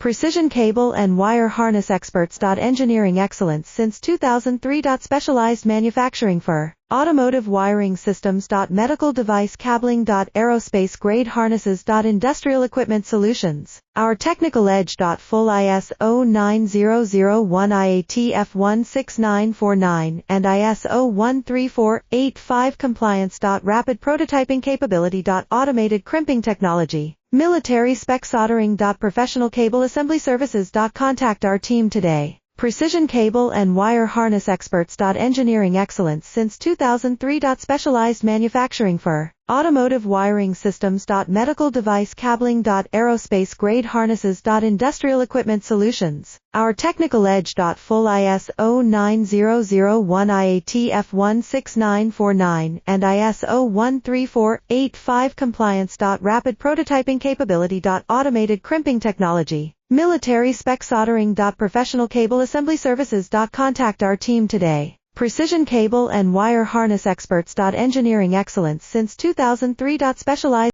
Precision cable and wire harness experts. Engineering excellence since 2003. Specialized manufacturing for automotive wiring systems. Medical device cabling. Aerospace grade harnesses. Industrial equipment solutions. Our technical edge. Full ISO 9001 IATF 16949 and ISO 13485 compliance. Rapid prototyping capability. Automated crimping technology. Military spec soldering. Professional cable assembly services. Contact our team today. Precision cable and wire harness experts. Engineering excellence since 2003. Specialized manufacturing for automotive wiring systems. Medical device cabling. Aerospace grade harnesses. Industrial equipment solutions. Our technical edge. Full ISO 9001 IATF 16949 and ISO 13485 compliance. Rapid prototyping capability. Automated crimping technology. Military spec soldering. Professional cable assembly services. Contact our team today. Precision cable and wire harness experts. Engineering excellence since 2003. Specialized